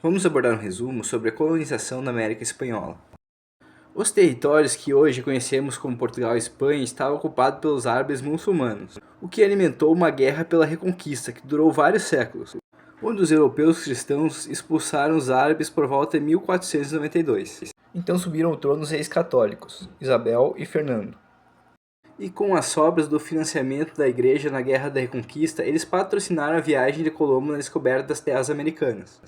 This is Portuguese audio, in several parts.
Vamos abordar um resumo sobre a colonização na América Espanhola. Os territórios que hoje conhecemos como Portugal e Espanha estavam ocupados pelos árabes muçulmanos, o que alimentou uma guerra pela reconquista que durou vários séculos, onde os europeus cristãos expulsaram os árabes por volta de 1492. Então subiram ao trono os reis católicos, Isabel e Fernando. E com as sobras do financiamento da igreja na Guerra da Reconquista, eles patrocinaram a viagem de Colombo na descoberta das terras americanas,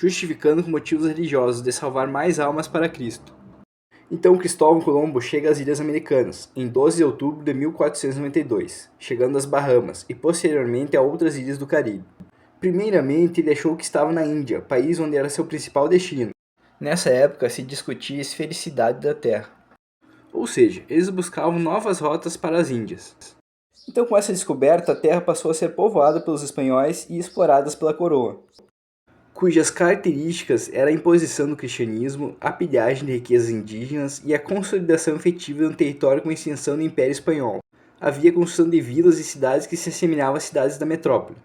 justificando com motivos religiosos de salvar mais almas para Cristo. Então Cristóvão Colombo chega às Ilhas Americanas, em 12 de outubro de 1492, chegando às Bahamas e posteriormente a outras ilhas do Caribe. Primeiramente, ele achou que estava na Índia, país onde era seu principal destino. Nessa época se discutia a esfericidade da Terra. Ou seja, eles buscavam novas rotas para as Índias. Então, com essa descoberta, a Terra passou a ser povoada pelos espanhóis e explorada pela coroa, cujas características eram a imposição do cristianismo, a pilhagem de riquezas indígenas e a consolidação efetiva de um território com extensão do Império Espanhol. Havia construção de vilas e cidades que se assemelhavam às cidades da metrópole.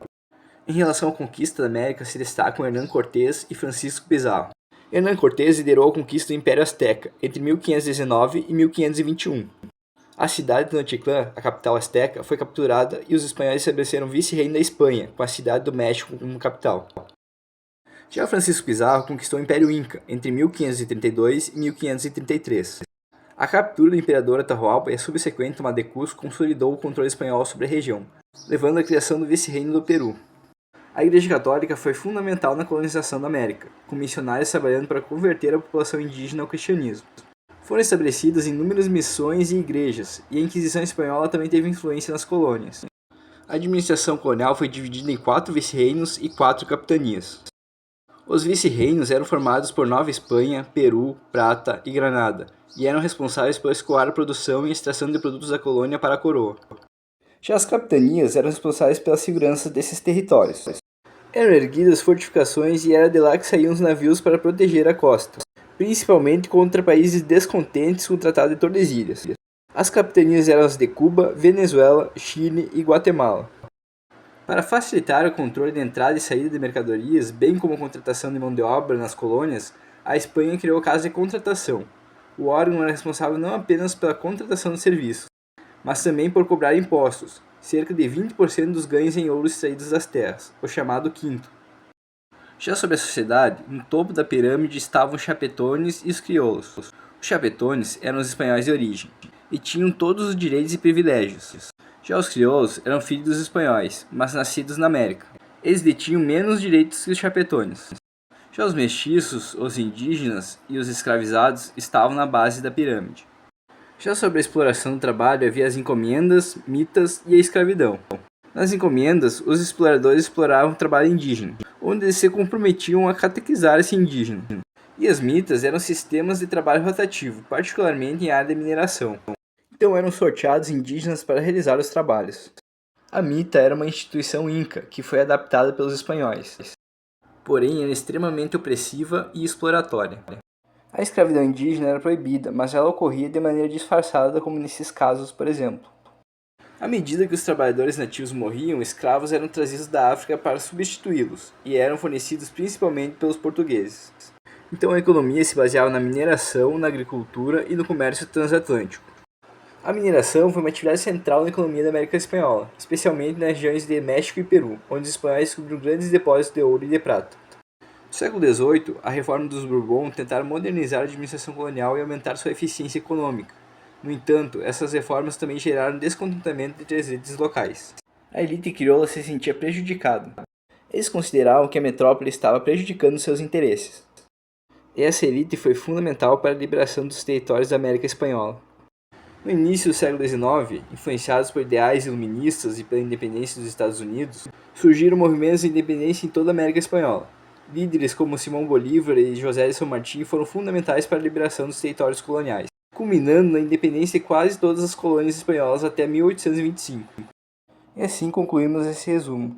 Em relação à conquista da América se destacam Hernán Cortés e Francisco Pizarro. Hernán Cortés liderou a conquista do Império Azteca entre 1519 e 1521. A cidade de Tenochtitlán, a capital azteca, foi capturada e os espanhóis estabeleceram vice-reino da Espanha, com a cidade do México como capital. Já Francisco Pizarro conquistou o Império Inca entre 1532 e 1533. A captura do imperador Atahualpa e a subsequente tomada de Cusco consolidou o controle espanhol sobre a região, levando à criação do vice-reino do Peru. A Igreja Católica foi fundamental na colonização da América, com missionários trabalhando para converter a população indígena ao cristianismo. Foram estabelecidas inúmeras missões e igrejas, e a Inquisição Espanhola também teve influência nas colônias. A administração colonial foi dividida em 4 vice-reinos e 4 capitanias. Os vice-reinos eram formados por Nova Espanha, Peru, Prata e Granada, e eram responsáveis por escoar a produção e extração de produtos da colônia para a coroa. Já as capitanias eram responsáveis pela segurança desses territórios. Eram erguidas fortificações e era de lá que saíam os navios para proteger a costa, principalmente contra países descontentes com o Tratado de Tordesilhas. As capitanias eram as de Cuba, Venezuela, Chile e Guatemala. Para facilitar o controle de entrada e saída de mercadorias, bem como a contratação de mão de obra nas colônias, a Espanha criou a Casa de Contratação. O órgão era responsável não apenas pela contratação de serviços, mas também por cobrar impostos, cerca de 20% dos ganhos em ouro extraídos das terras, o chamado quinto. Já sobre a sociedade, no topo da pirâmide estavam os chapetones e os crioulos. Os chapetones eram os espanhóis de origem, e tinham todos os direitos e privilégios. Já os crioulos eram filhos dos espanhóis, mas nascidos na América. Eles detinham menos direitos que os chapetones. Já os mestiços, os indígenas e os escravizados estavam na base da pirâmide. Já sobre a exploração do trabalho havia as encomendas, mitas e a escravidão. Nas encomendas, os exploradores exploravam o trabalho indígena, onde eles se comprometiam a catequizar esse indígena. E as mitas eram sistemas de trabalho rotativo, particularmente em área de mineração. Então eram sorteados indígenas para realizar os trabalhos. A mita era uma instituição inca que foi adaptada pelos espanhóis, porém era extremamente opressiva e exploratória. A escravidão indígena era proibida, mas ela ocorria de maneira disfarçada, como nesses casos, por exemplo. À medida que os trabalhadores nativos morriam, escravos eram trazidos da África para substituí-los, e eram fornecidos principalmente pelos portugueses. Então a economia se baseava na mineração, na agricultura e no comércio transatlântico. A mineração foi uma atividade central na economia da América Espanhola, especialmente nas regiões de México e Peru, onde os espanhóis descobriram grandes depósitos de ouro e de prata. No século XVIII, a reforma dos Bourbon tentaram modernizar a administração colonial e aumentar sua eficiência econômica. No entanto, essas reformas também geraram descontentamento entre as elites locais. A elite crioula se sentia prejudicada. Eles consideravam que a metrópole estava prejudicando seus interesses. Essa elite foi fundamental para a liberação dos territórios da América Espanhola. No início do século XIX, influenciados por ideais iluministas e pela independência dos Estados Unidos, surgiram movimentos de independência em toda a América Espanhola. Líderes como Simão Bolívar e José de São Martim foram fundamentais para a liberação dos territórios coloniais, culminando na independência de quase todas as colônias espanholas até 1825. E assim concluímos esse resumo.